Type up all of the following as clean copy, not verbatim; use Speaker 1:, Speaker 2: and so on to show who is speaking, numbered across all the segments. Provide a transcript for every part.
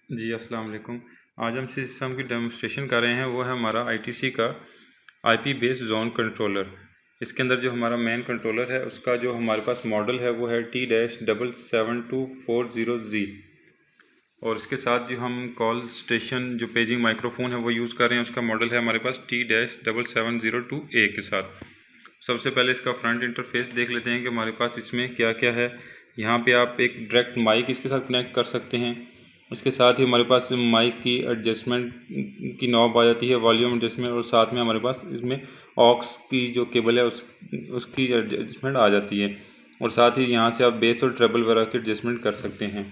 Speaker 1: जी अस्सलाम वालेकुम। आज हम जिस सिस्टम की डेमोन्स्ट्रेशन कर रहे हैं वो है हमारा आईटीसी का आईपी बेस्ड जोन कंट्रोलर। इसके अंदर जो हमारा मेन कंट्रोलर है उसका जो हमारे पास मॉडल है वो है T-77240Z और इसके साथ जो हम कॉल स्टेशन जो पेजिंग माइक्रोफोन है वो यूज़ कर रहे हैं उसका मॉडल है हमारे पास T-7702A के साथ। सबसे पहले इसका फ्रंट इंटरफेस देख लेते हैं कि हमारे पास इसमें क्या क्या है। यहाँ पे आप एक डायरेक्ट माइक इसके साथ कनेक्ट कर सकते हैं। इसके साथ ही हमारे पास माइक की एडजस्टमेंट की नॉब आ जाती है, वॉल्यूम एडजस्टमेंट, और साथ में हमारे पास इसमें ऑक्स की जो केबल है उसकी एडजस्टमेंट आ जाती है। और साथ ही यहाँ से आप बेस और ट्रेबल वगैरह की एडजस्टमेंट कर सकते हैं।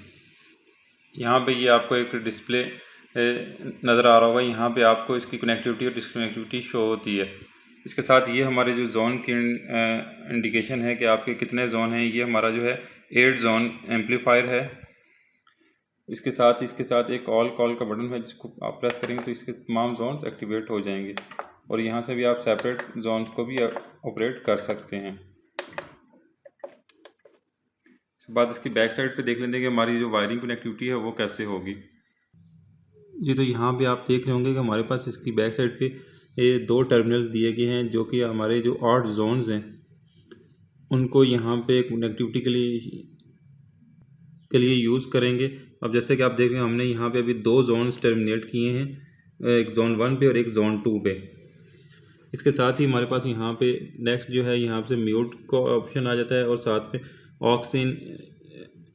Speaker 1: यहाँ पे ये आपको एक डिस्प्ले नज़र आ रहा होगा, यहाँ पे आपको इसकी कनेक्टिविटी और डिस्कनेक्टिविटी शो होती है। इसके साथ ये हमारे जो जोन की इंडिकेशन है कि आपके कितने जोन हैं। ये हमारा जो है 8 जोन एम्पलीफायर है। इसके साथ एक ऑल कॉल का बटन है जिसको आप प्रेस करेंगे तो इसके तमाम जोन्स एक्टिवेट हो जाएंगे और यहाँ से भी आप सेपरेट जोन्स को भी ऑपरेट कर सकते हैं। इसके बाद इसकी बैक साइड पे देख लेते हैं कि हमारी जो वायरिंग कनेक्टिविटी है वो कैसे होगी। जी तो यहाँ पे आप देख रहे होंगे कि हमारे पास इसकी बैक साइड पे ये 2 टर्मिनल दिए गए हैं जो कि हमारे जो 8 जोन्स हैं उनको यहाँ पे कनेक्टिविटी के लिए यूज़ करेंगे। अब जैसे कि आप देख रहे हैं हमने यहाँ पे अभी 2 जोन्स टर्मिनेट किए हैं, एक जोन 1 पे और एक जोन 2 पे। इसके साथ ही हमारे पास यहाँ पे नेक्स्ट जो है यहाँ से म्यूट का ऑप्शन आ जाता है और साथ में ऑक्स इन,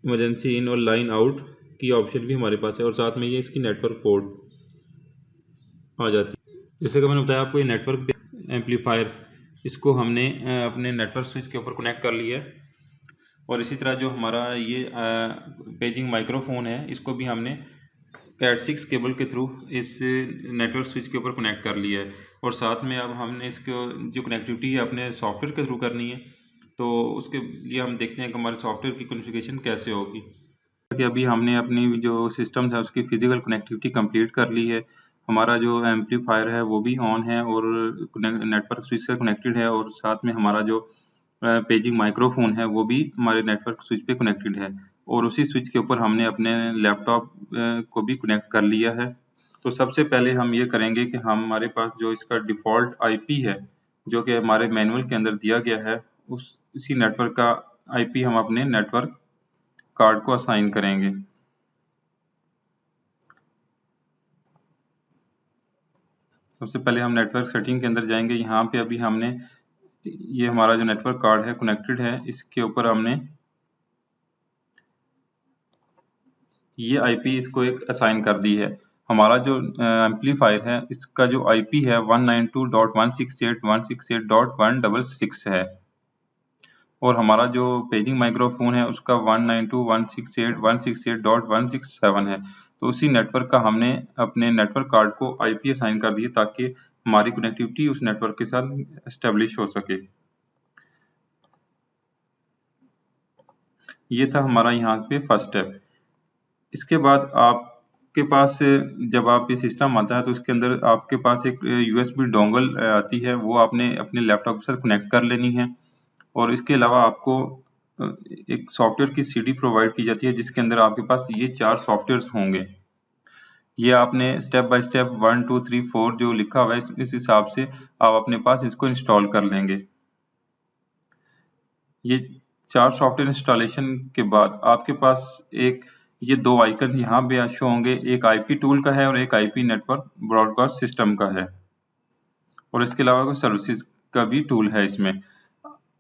Speaker 1: इमरजेंसी इन और लाइन आउट की ऑप्शन भी हमारे पास है और साथ में ये इसकी नेटवर्क पोर्ट आ जाती है। जैसे कि मैंने बताया आपको ये नेटवर्क एम्पलीफायर, इसको हमने अपने नेटवर्क स्विच के ऊपर कनेक्ट कर लिया है और इसी तरह जो हमारा ये पेजिंग माइक्रोफोन है इसको भी हमने Cat6 केबल के थ्रू इस नेटवर्क स्विच के ऊपर कनेक्ट कर लिया है और साथ में अब हमने इसको जो कनेक्टिविटी है अपने सॉफ्टवेयर के थ्रू करनी है। तो उसके लिए हम देखते हैं कि हमारे सॉफ्टवेयर की कॉन्फ़िगरेशन कैसे होगी। कि अभी हमने अपनी जो सिस्टम है उसकी फ़िज़िकल कनेक्टिविटी कंप्लीट कर ली है। हमारा जो एम्पलीफायर है वो भी ऑन है और नेटवर्क स्विच से कनेक्टेड है और साथ में हमारा जो पेजिंग माइक्रोफोन है वो भी हमारे नेटवर्क स्विच पे कनेक्टेड है और उसी स्विच के ऊपर हमने अपने लैपटॉप को भी कनेक्ट कर लिया है। तो सबसे पहले हम ये करेंगे कि हमारे पास जो इसका डिफ़ॉल्ट आईपी है जो कि हमारे मैनुअल के अंदर दिया गया है उसी नेटवर्क का आईपी हम अपने नेटवर्क कार्ड को असाइन करेंगे। सबसे पहले हम नेटवर्क सेटिंग के अंदर जाएंगे। यहाँ पे अभी हमने ये हमारा जो नेटवर्क कार्ड है कनेक्टेड है, इसके ऊपर हमने ये आईपी इसको एक असाइन कर दी है। हमारा जो एम्पलीफायर है इसका जो आईपी है 192.168.168.166 है और हमारा जो पेजिंग माइक्रोफोन है उसका 192.168.168.167 है। तो उसी नेटवर्क का हमने अपने नेटवर्क कार्ड को आईपी असाइन कर दिए ताकि हमारी कनेक्टिविटी उस नेटवर्क के साथ एस्टेब्लिश हो सके। ये था हमारा यहाँ पे फर्स्ट स्टेप। इसके बाद आपके पास जब आप ये सिस्टम आता है तो उसके अंदर आपके पास एक यूएसबी डोंगल आती है, वो आपने अपने लैपटॉप के साथ कनेक्ट कर लेनी है और इसके अलावा आपको एक सॉफ्टवेयर की सीडी प्रोवाइड की जाती है जिसके अंदर आपके पास ये 4 सॉफ्टवेयर होंगे। ये आपने स्टेप बाय स्टेप 1 2 3 4 जो लिखा हुआ है इस हिसाब से आप अपने पास इसको इंस्टॉल कर लेंगे। ये 4 सॉफ्टवेयर इंस्टॉलेशन के बाद आपके पास एक ये 2 आइकन यहाँ पे शो होंगे, एक आईपी टूल का है और एक आईपी नेटवर्क ब्रॉडकास्ट सिस्टम का है और इसके अलावा कोई सर्विसेज का भी टूल है इसमें।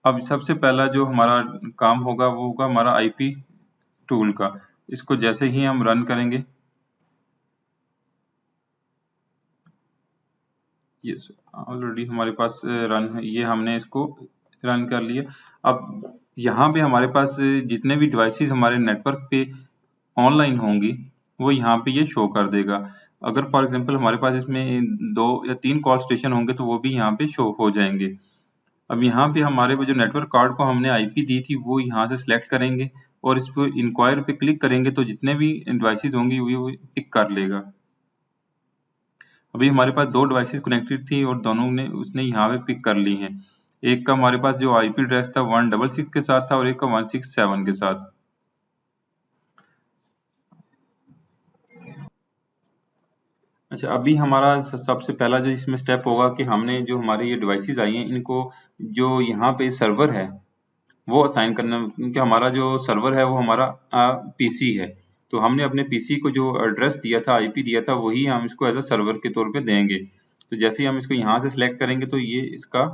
Speaker 1: अब सबसे पहला जो हमारा काम होगा वो होगा हमारा आईपी टूल का। इसको जैसे ही हम रन करेंगे, ये ऑलरेडी हमारे पास रन है, ये हमने इसको रन कर लिया। अब यहाँ पे हमारे पास जितने भी डिवाइसेस हमारे नेटवर्क पे ऑनलाइन होंगी वो यहाँ पे ये शो कर देगा। अगर फॉर एग्जांपल हमारे पास इसमें 2 या 3 कॉल स्टेशन होंगे तो वो भी यहाँ पे शो हो जाएंगे। अब यहाँ पे हमारे वो जो नेटवर्क कार्ड को हमने आईपी दी थी वो यहाँ से सिलेक्ट करेंगे और इस पे इंक्वायर पे क्लिक करेंगे तो जितने भी डिवाइसेस होंगी वो पिक कर लेगा। अभी हमारे पास 2 डिवाइसेस कनेक्टेड थी और दोनों ने उसने यहाँ पे पिक कर ली हैं। एक का हमारे पास जो आईपी एड्रेस था 166 के साथ था और एक का 167 के साथ। अच्छा, अभी हमारा सबसे पहला जो इसमें स्टेप होगा कि हमने जो हमारे ये डिवाइसेस आई हैं इनको जो यहाँ पे सर्वर है वो असाइन करना, क्योंकि हमारा जो सर्वर है वो हमारा पीसी है। तो हमने अपने पीसी को जो एड्रेस दिया था, आईपी दिया था, वही हम इसको एज अ सर्वर के तौर पे देंगे। तो जैसे ही हम इसको यहाँ से सिलेक्ट करेंगे तो ये इसका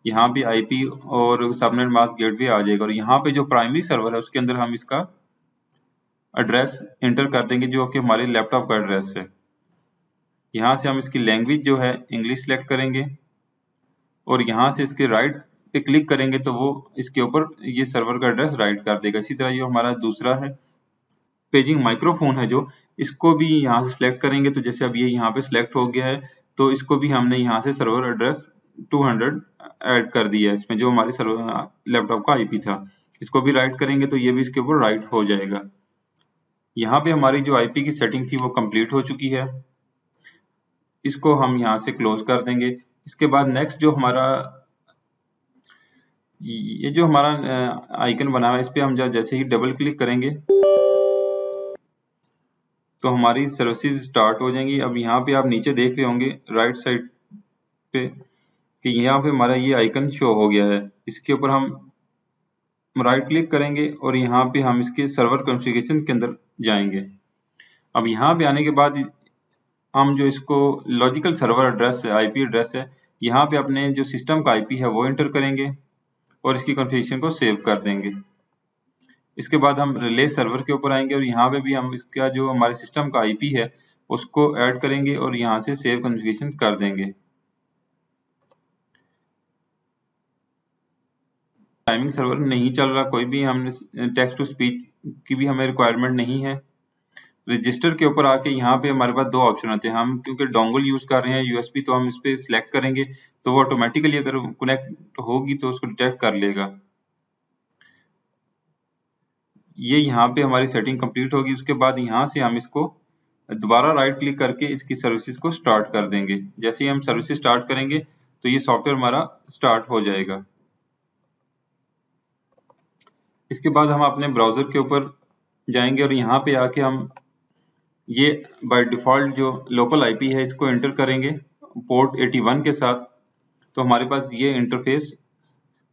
Speaker 1: यहाँ पे आईपी और सबनेट मास्क गेटवे आ जाएगा, और यहाँ पे जो प्राइमरी सर्वर है उसके अंदर हम इसका एड्रेस एंटर कर देंगे जो कि हमारे लैपटॉप का एड्रेस है। यहाँ से हम इसकी लैंग्वेज जो है इंग्लिश सेलेक्ट करेंगे और यहाँ से इसके राइट पे क्लिक करेंगे तो वो इसके ऊपर ये सर्वर का एड्रेस राइट कर देगा। इसी तरह जो हमारा दूसरा है पेजिंग माइक्रोफोन है, जो इसको भी यहाँ से सिलेक्ट करेंगे तो जैसे अब ये यहाँ पे सिलेक्ट हो गया है तो इसको भी हमने यहाँ से सर्वर एड्रेस 200 ऐड कर दिया है इसमें, जो हमारे सर्वर लैपटॉप का आईपी था। इसको भी राइट करेंगे तो ये भी इसके ऊपर राइट हो जाएगा। यहाँ पे हमारी जो आईपी की सेटिंग थी वो कंप्लीट हो चुकी है। इसको हम यहाँ से क्लोज कर देंगे। इसके बाद नेक्स्ट जो हमारा ये जो हमारा आइकन बना हुआ है इस पे हम जैसे ही डबल क्लिक करेंगे तो हमारी सर्विसेज स्टार्ट हो जाएंगी। अब यहाँ पे आप नीचे देख रहे होंगे राइट साइड पे कि यहाँ पे हमारा ये आइकन शो हो गया है। इसके ऊपर हम राइट क्लिक करेंगे और यहाँ पे हम इसके सर्वर कॉन्फ़िगरेशन के अंदर जाएंगे। अब यहाँ पे आने के बाद हम जो इसको लॉजिकल सर्वर एड्रेस है, आईपी एड्रेस है, यहाँ पे अपने जो सिस्टम का आईपी है वो एंटर करेंगे और इसकी कॉन्फ़िगरेशन को सेव कर देंगे। इसके बाद हम रिले सर्वर के ऊपर आएंगे और यहाँ पे भी हम इसका जो हमारे सिस्टम का आईपी है उसको ऐड करेंगे और यहाँ से सेव कॉन्फ़िगरेशन कर देंगे। टाइमिंग सर्वर नहीं चल रहा, कोई भी हमने टेक्स्ट टू स्पीच की भी हमें रिक्वायरमेंट नहीं है। रजिस्टर के ऊपर आके यहाँ पे हमारे पास दो ऑप्शन होते हैं। हम क्योंकि डोंगल यूज कर रहे हैं यूएसबी, तो हम इस पे सिलेक्ट करेंगे तो वो ऑटोमेटिकली अगर कनेक्ट होगी तो उसको डिटेक्ट कर लेगा। ये यहाँ पे हमारी सेटिंग कंप्लीट होगी। उसके बाद यहाँ से हम इसको दोबारा राइट क्लिक करके इसकी सर्विसेज को स्टार्ट कर देंगे। जैसे ही हम सर्विसेज स्टार्ट करेंगे तो ये सॉफ्टवेयर हमारा स्टार्ट हो जाएगा। इसके बाद हम अपने ब्राउजर के ऊपर जाएंगे और यहाँ पे आके हम ये बाय डिफॉल्ट जो लोकल आईपी है इसको एंटर करेंगे पोर्ट 81 के साथ, तो हमारे पास ये इंटरफेस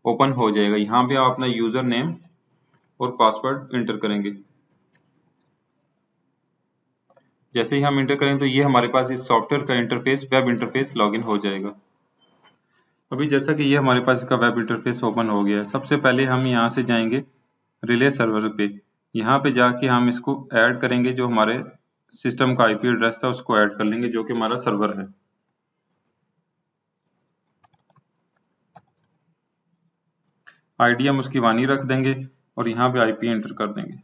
Speaker 1: ओपन हो जाएगा। यहाँ पे आप अपना यूजर नेम और पासवर्ड एंटर करेंगे। जैसे ही हम एंटर करेंगे तो ये हमारे पास इस सॉफ्टवेयर का इंटरफेस वेब इंटरफेस लॉगिन हो जाएगा। अभी जैसा कि ये हमारे पास इसका वेब इंटरफेस ओपन हो गया है, सबसे पहले हम यहाँ से जाएंगे रिले सर्वर पे। यहाँ पे जाके हम इसको ऐड करेंगे, जो हमारे सिस्टम का आईपी एड्रेस था उसको ऐड कर लेंगे जो कि हमारा सर्वर है। आईडी हम उसकी वानी रख देंगे और यहाँ पे आईपी एंटर कर देंगे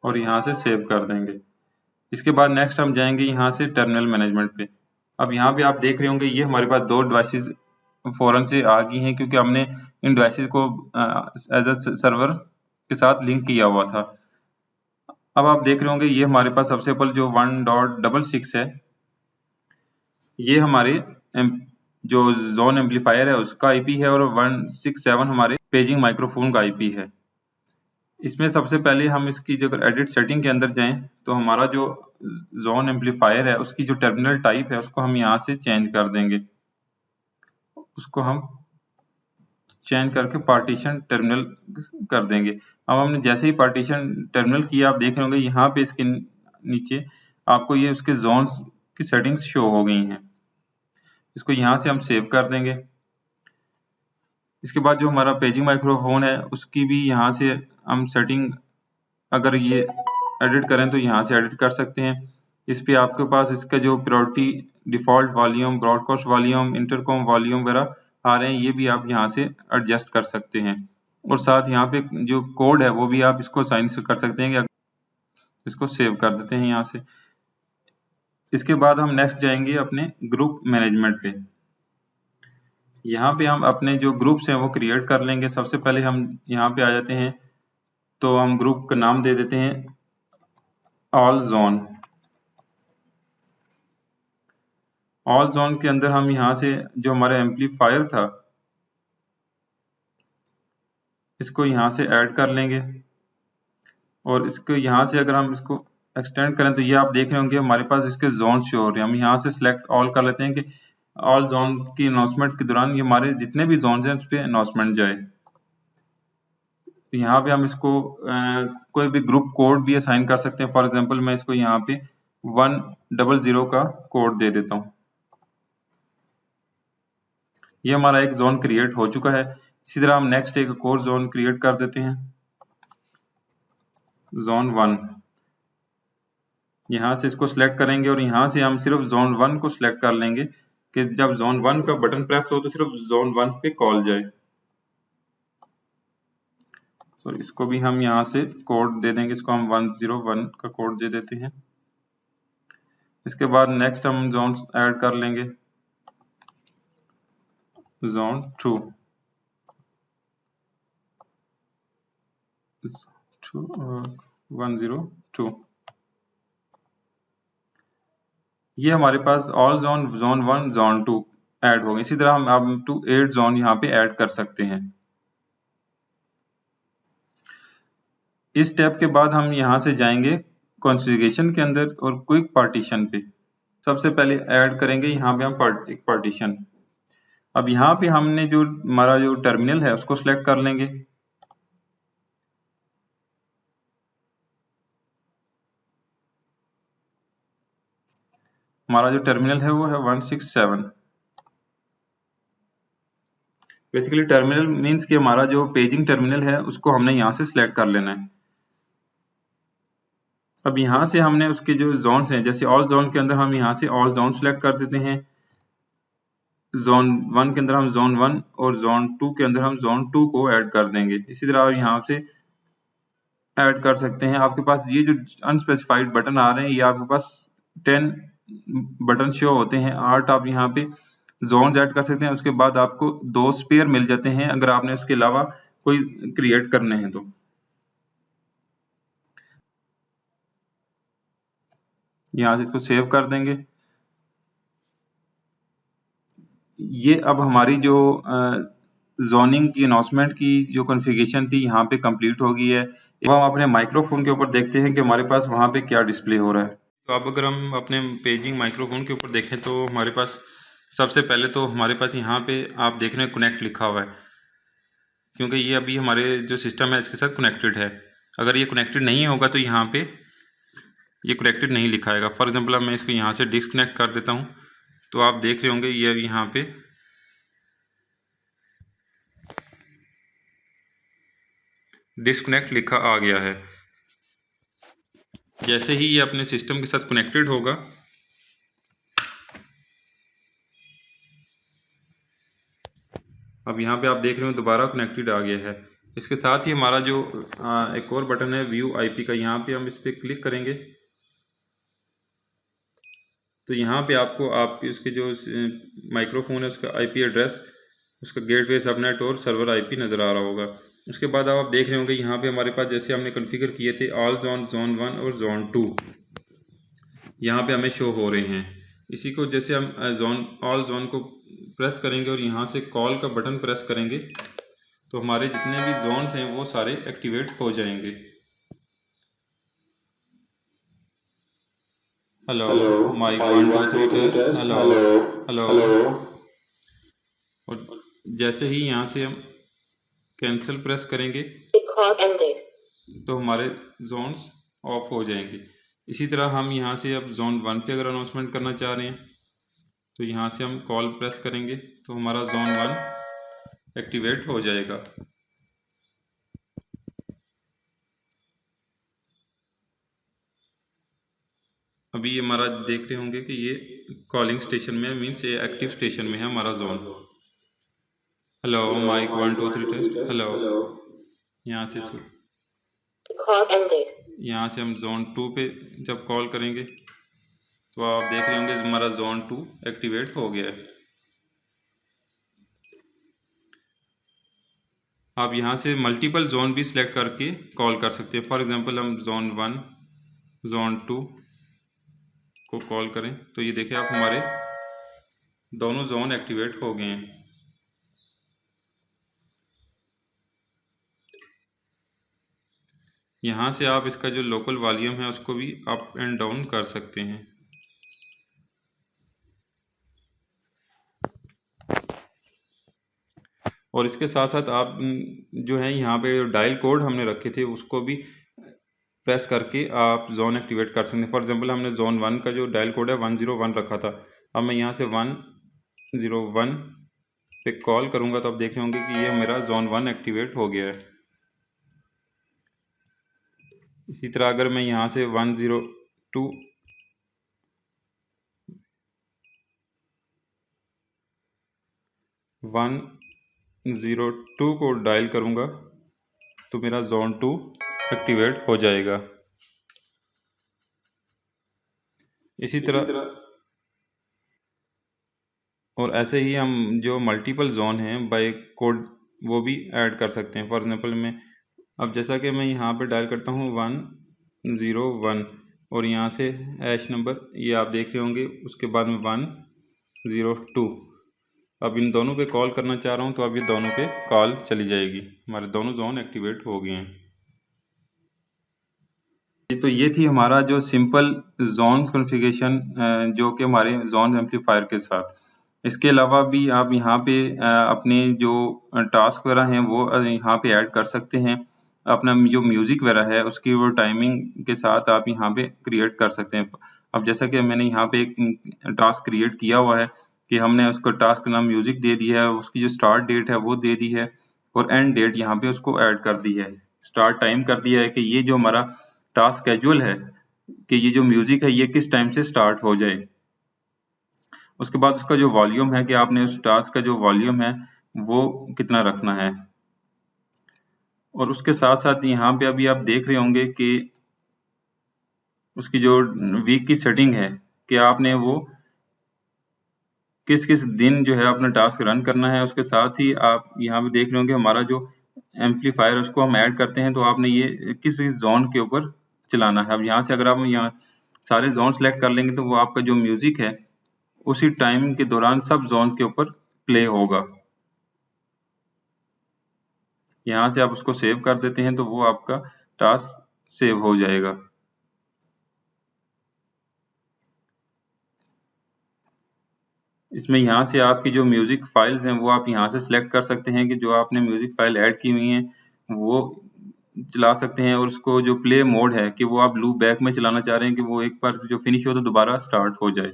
Speaker 1: और यहाँ से सेव कर देंगे। इसके बाद नेक्स्ट हम जाएंगे यहाँ से टर्मिनल मैनेजमेंट पे। अब यहाँ पे आप देख रहे होंगे ये हमारे पास दो डिवाइसेस फौरन से आ गई हैं, क्योंकि हमने इन डिवाइसेस को एज अ सर्वर के साथ लिंक किया हुआ था। अब आप देख रहे होंगे ये हमारे पास सबसे पहले जो 1.66 है ये हमारे जो जोन एम्पलीफायर है उसका आईपी है और 167 हमारे पेजिंग माइक्रोफोन का आईपी है। इसमें सबसे पहले हम इसकी जो एडिट सेटिंग के अंदर जाएं तो हमारा जो जोन एम्पलीफायर है उसकी जो टर्मिनल टाइप है उसको हम यहाँ से चेंज कर देंगे। उसको हम चेंज करके पार्टीशन टर्मिनल कर देंगे। अब हमने जैसे ही पार्टीशन टर्मिनल किया, आप देख रहे होंगे यहाँ पे इसके नीचे आपको ये उसके जोन्स की सेटिंग्स शो हो गई हैं। इसको यहाँ से हम सेव कर देंगे। इसके बाद जो हमारा पेजिंग माइक्रोफोन है उसकी भी यहाँ से हम सेटिंग अगर ये एडिट करें तो यहाँ से एडिट कर सकते हैं। इस पे आपके पास इसका जो priority default volume, broadcast volume, intercom volume वगैरह आ रहे हैं, ये भी आप यहाँ से एडजस्ट कर सकते हैं। और साथ यहाँ पे जो कोड है वो भी आप इसको साइन कर सकते हैं। इसको सेव कर देते हैं यहाँ से। इसके बाद हम नेक्स्ट जाएंगे अपने ग्रुप मैनेजमेंट पे। यहाँ पे हम अपने जो ग्रुप्स हैं वो क्रिएट कर लेंगे। सबसे पहले हम यहाँ पे आ जाते हैं तो हम ग्रुप का नाम दे देते हैं ऑल जोन। ऑल जोन के अंदर हम यहाँ से जो हमारा एम्पलीफायर था इसको यहाँ से ऐड कर लेंगे। और इसको यहाँ से अगर हम इसको एक्सटेंड करें तो ये आप देख रहे होंगे हमारे पास इसके जोन शो हो रहे हैं। हम यहाँ से सिलेक्ट ऑल कर लेते हैं कि ऑल जोन की अनाउंसमेंट के दौरान ये हमारे जितने भी जोन हैं उस पर अनाउंसमेंट जाए। तो यहाँ पे हम इसको कोई भी ग्रुप कोड भी असाइन कर सकते हैं। फॉर एग्जांपल मैं इसको यहाँ पे 100 का कोड दे देता हूँ। ये हमारा एक जोन क्रिएट हो चुका है। इसी तरह हम नेक्स्ट एक और जोन क्रिएट कर देते हैं, जोन 1। यहाँ से इसको सिलेक्ट करेंगे और यहाँ से हम सिर्फ जोन 1 को सिलेक्ट कर लेंगे कि जब जोन 1 का बटन प्रेस हो तो सिर्फ जोन 1 पे कॉल जाए। तो इसको भी हम यहाँ से कोड दे देंगे, इसको हम 101 का कोड दे देते हैं। इसके बाद नेक्स्ट हम जोन ऐड कर लेंगे, जोन 2 102। ये हमारे पास all zone, zone 1, zone 2 add हो गए। इसी तरह हम up to 8 जोन यहाँ पे ऐड कर सकते हैं। इस स्टेप के बाद हम यहाँ से जाएंगे कॉन्फ़िगरेशन के अंदर और क्विक पार्टीशन पे। सबसे पहले ऐड करेंगे यहाँ पे हम एक पार्टीशन। अब यहाँ पे हमने जो हमारा जो टर्मिनल है उसको सिलेक्ट कर लेंगे। हमारा जो टर्मिनल है वो है 167। बेसिकली टर्मिनल मीन्स कि हमारा जो पेजिंग टर्मिनल है उसको हमने यहाँ से सिलेक्ट कर लेना है। अब यहाँ से हमने उसके जो जोन्स हैं, जैसे ऑल जोन के अंदर हम यहाँ से ऑल जोन सिलेक्ट कर देते हैं। जोन 1 के अंदर हम जोन 1 और जोन 2 के अंदर हम जोन 2 को ऐड कर देंगे। इसी तरह आप यहाँ से ऐड कर सकते हैं। आपके पास ये जो अनस्पेसिफाइड बटन आ रहे हैं, ये आपके पास 10 बटन शो होते हैं। 8 आप यहाँ पे जोन ऐड कर सकते हैं। उसके बाद आपको 2 स्पेयर मिल जाते हैं अगर आपने उसके अलावा कोई क्रिएट करने हैं तो। यहाँ से इसको सेव कर देंगे। ये अब हमारी जो जोनिंग की अनाउंसमेंट की जो कॉन्फ़िगरेशन थी यहाँ पे कंप्लीट हो गई है। अब हम अपने माइक्रोफोन के ऊपर देखते हैं कि हमारे पास वहाँ पे क्या डिस्प्ले हो रहा है। तो अब अगर हम अपने पेजिंग माइक्रोफोन के ऊपर देखें तो हमारे पास सबसे पहले तो हमारे पास यहाँ पे आप देख रहे हैं कनेक्ट लिखा हुआ है, क्योंकि ये अभी हमारे जो सिस्टम है इसके साथ कनेक्टेड है। अगर ये कनेक्टेड नहीं होगा तो यहाँ पे ये कनेक्टेड नहीं लिखा आएगा। फॉर एग्जांपल अब मैं इसको यहाँ से डिस्कनेक्ट कर देता हूँ तो आप देख रहे होंगे ये अभी यहाँ पे डिस्कनेक्ट लिखा आ गया है। जैसे ही ये अपने सिस्टम के साथ कनेक्टेड होगा अब यहाँ पे आप देख रहे हो दोबारा कनेक्टेड आ गया है। इसके साथ ही हमारा जो एक और बटन है व्यू आईपी का, यहाँ पे हम इस पर क्लिक करेंगे तो यहाँ पे आपको आपके उसके जो माइक्रोफोन है उसका आईपी एड्रेस, उसका गेटवे, सबनेट और सर्वर आईपी नज़र आ रहा होगा। उसके बाद आप देख रहे होंगे यहाँ पे हमारे पास जैसे हमने कॉन्फ़िगर किए थे ऑल जोन, जोन 1 और जोन 2 यहाँ पे हमें शो हो रहे हैं। इसी को जैसे हम ऑल जोन को प्रेस करेंगे और यहाँ से कॉल का बटन प्रेस करेंगे तो हमारे जितने भी जोन्स हैं वो सारे एक्टिवेट हो जाएंगे। Hello mic 1 2 3 test, hello hello. और जैसे ही यहाँ से हम कैंसिल प्रेस करेंगे तो हमारे जोन्स ऑफ हो जाएंगे। इसी तरह हम यहाँ से अब जोन 1 पे अगर अनाउंसमेंट करना चाह रहे हैं तो यहाँ से हम कॉल प्रेस करेंगे तो हमारा जोन 1 एक्टिवेट हो जाएगा। अभी ये हमारा देख रहे होंगे कि ये कॉलिंग स्टेशन में, मीन्स ये एक्टिव स्टेशन में है हमारा zone. Hello mic 1 2 3 test, hello. यहाँ से यहाँ से हम जोन 2 पे जब कॉल करेंगे तो आप देख रहे होंगे हमारा जोन 2 एक्टिवेट हो गया है। आप यहाँ से मल्टीपल जोन भी सिलेक्ट करके कॉल कर सकते हैं। फॉर एग्जांपल हम जोन 1, जोन 2 को कॉल करें तो ये देखिए आप हमारे दोनों जोन एक्टिवेट हो गए हैं। यहाँ से आप इसका जो लोकल वॉल्यूम है उसको भी अप एंड डाउन कर सकते हैं। और इसके साथ साथ आप जो है यहाँ पे डायल कोड हमने रखे थे उसको भी प्रेस करके आप जोन एक्टिवेट कर सकते हैं। फॉर एग्जांपल हमने जोन 1 का जो डायल कोड है 101 रखा था। अब मैं यहाँ से 101 पे कॉल करूँगा तो आप देख रहे होंगे कि ये मेरा जोन 1 एक्टिवेट हो गया है। इसी तरह अगर मैं यहाँ से 102 को डायल करूँगा तो मेरा जोन 2 एक्टिवेट हो जाएगा। इसी तरह और ऐसे ही हम जो मल्टीपल जोन हैं बाय कोड वो भी ऐड कर सकते हैं। फॉर एग्जांपल मैं अब जैसा कि मैं यहाँ पे डायल करता हूँ 101 और यहाँ से हैश नंबर ये आप देख रहे होंगे, उसके बाद में 102। अब इन दोनों पे कॉल करना चाह रहा हूँ तो अब ये दोनों पे कॉल चली जाएगी। हमारे दोनों जोन एक्टिवेट हो गए हैं। तो ये थी हमारा जो सिंपल जोन कॉन्फ़िगरेशन जो कि हमारे जोन एम्पलीफायर के साथ। इसके अलावा भी आप यहाँ पे अपने जो टास्क वगैरह हैं वो यहाँ पे ऐड कर सकते हैं। अपना जो म्यूज़िक वगैरह है उसकी वो टाइमिंग के साथ आप यहाँ पे क्रिएट कर सकते हैं। अब जैसा कि मैंने यहाँ पे एक टास्क क्रिएट किया हुआ है कि हमने उसको टास्क का नाम म्यूज़िक दे दिया है, उसकी जो स्टार्ट डेट है वो दे दी है और एंड डेट यहाँ पे उसको ऐड कर दी है। स्टार्ट टाइम कर दिया है कि ये जो हमारा टास्क कैजुअल है कि ये जो म्यूज़िक है ये किस टाइम से स्टार्ट हो जाए। उसके बाद उसका जो वॉल्यूम है कि आपने उस टास्क का जो वॉल्यूम है वो कितना रखना है। और उसके साथ-साथ यहाँ पे अभी आप देख रहे होंगे कि उसकी जो वीक की सेटिंग है कि आपने वो किस-किस दिन जो है अपना टास्क रन करना है। उसके साथ ही आप यहाँ पे देख रहे होंगे हमारा जो एम्पलीफायर उसको हम ऐड करते हैं तो आपने ये किस-किस ज़ोन के ऊपर चलाना है। अब यहाँ से अगर आप यहाँ सारे ज़ोन सेलेक्ट कर लेंगे तो वो आपका जो म्यूज़िक है उसी टाइम के दौरान सब ज़ोन्स के ऊपर प्ले होगा। यहाँ से आप उसको सेव कर देते हैं तो वो आपका टास्क सेव हो जाएगा। इसमें यहाँ से आपकी जो म्यूज़िक फाइल्स हैं वो आप यहाँ से सिलेक्ट कर सकते हैं कि जो आपने म्यूज़िक फाइल ऐड की हुई हैं वो चला सकते हैं और उसको जो प्ले मोड है कि वो आप लूप बैक में चलाना चाह रहे हैं कि वो एक बार जो फिनिश हो तो दोबारा स्टार्ट हो जाए।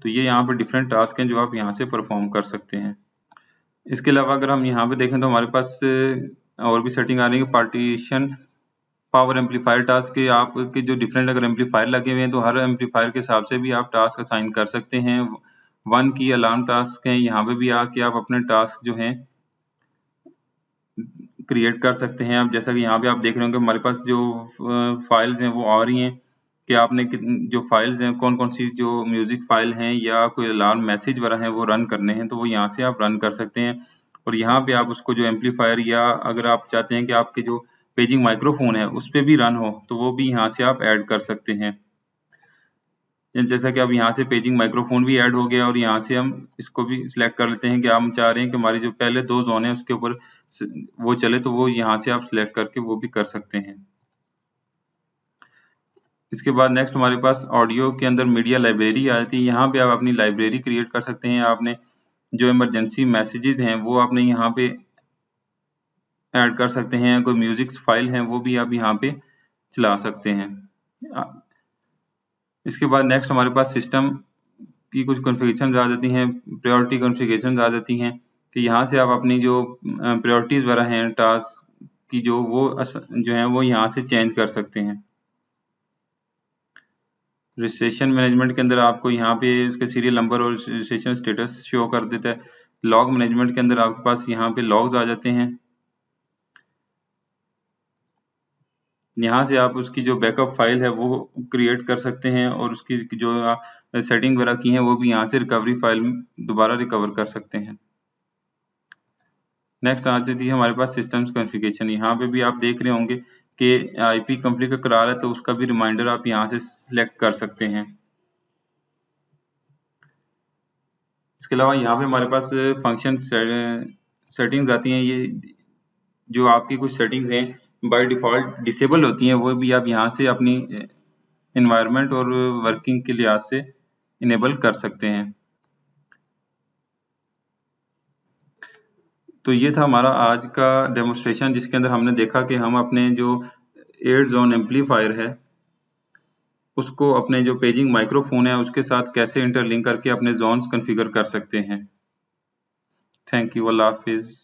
Speaker 1: तो ये यहाँ पर डिफरेंट टास्क हैं जो आप यहाँ से परफॉर्म कर सकते हैं। इसके अलावा अगर हम यहाँ पे देखें तो हमारे पास और भी सेटिंग आ रही है। पार्टीशन पावर एम्पलीफायर टास्क के आपके जो डिफरेंट अगर एम्पलीफायर लगे हुए हैं तो हर एम्पलीफायर के हिसाब से भी आप टास्क असाइन कर सकते हैं। 1 की अलार्म टास्क है, यहाँ पे भी आके आप अपने टास्क जो हैं क्रिएट कर सकते हैं। अब जैसा कि यहाँ पे आप देख रहे होंगे हमारे पास जो फाइल्स हैं वो आ रही हैं कि आपने जो फाइल्स हैं कौन-कौन सी जो म्यूज़िक फाइल हैं या कोई अलार्म मैसेज वगैरह हैं वो रन करने हैं तो वो यहाँ से आप रन कर सकते हैं। और यहाँ पे आप उसको जो एम्पलीफायर या अगर आप चाहते हैं कि आपके जो पेजिंग माइक्रोफ़ोन है उस पे भी रन हो तो वो भी यहाँ से आप ऐड कर सकते हैं। जैसा कि अब यहाँ से पेजिंग माइक्रोफ़ोन भी ऐड हो गया और यहाँ से हम इसको भी सिलेक्ट कर लेते हैं कि हम चाह रहे हैं कि हमारी जो पहले 2 ज़ोन हैं उसके ऊपर वो चले तो वो यहाँ से आप सिलेक्ट करके वो भी कर सकते हैं। इसके बाद नेक्स्ट हमारे पास ऑडियो के अंदर मीडिया लाइब्रेरी आ जाती है। यहाँ पे आप अपनी लाइब्रेरी क्रिएट कर सकते हैं। आपने जो इमरजेंसी मैसेजेस हैं वो आपने यहाँ पे ऐड कर सकते हैं। कोई म्यूज़िक फाइल है वो भी आप यहाँ पे चला सकते हैं। इसके बाद नेक्स्ट हमारे पास सिस्टम की कुछ कॉन्फ़िगरेशंस आ जाती हैं, प्रायोरिटी कॉन्फ़िगरेशंस आ जाती हैं कि यहाँ से आप अपनी जो प्रायोरिटीज़ वगैरह हैं टास्क की जो हैं वो यहाँ से चेंज कर सकते हैं। रजिस्ट्रेशन मैनेजमेंट के अंदर आपको यहाँ पे इसका सीरियल नंबर और रजिस्ट्रेशन स्टेटस शो कर देता है। लॉग मैनेजमेंट के अंदर आपके पास यहाँ पे लॉग्स आ जाते हैं। यहाँ से आप उसकी जो बैकअप फाइल है वो क्रिएट कर सकते हैं और उसकी जो सेटिंग वगैरह की हैं वो भी यहाँ से रिकवरी फाइल दोबारा रिकवर कर सकते हैं। नेक्स्ट आ जाती है हमारे पास सिस्टम्स कॉन्फ़िगरेशन। यहाँ पे भी आप देख रहे होंगे कि आईपी कॉन्फ़िगर करार है तो उसका भी रिमाइंडर आप यहाँ से सिलेक्ट कर सकते हैं। इसके अलावा यहाँ पे हमारे पास फंक्शन सेटिंग्स आती हैं। ये जो आपकी कुछ सेटिंग्स हैं बाय डिफ़ॉल्ट डिसेबल होती हैं, वो भी आप यहाँ से अपनी एनवायरनमेंट और वर्किंग के लिहाज से इनेबल कर सकते हैं। तो ये था हमारा आज का डेमोन्स्ट्रेशन, जिसके अंदर हमने देखा कि हम अपने जो 8 ज़ोन एम्पलीफायर है उसको अपने जो पेजिंग माइक्रोफोन है उसके साथ कैसे इंटरलिंक करके अपने जोन्स कॉन्फ़िगर कर सकते हैं। थैंक यू, अल्लाह हाफिज़।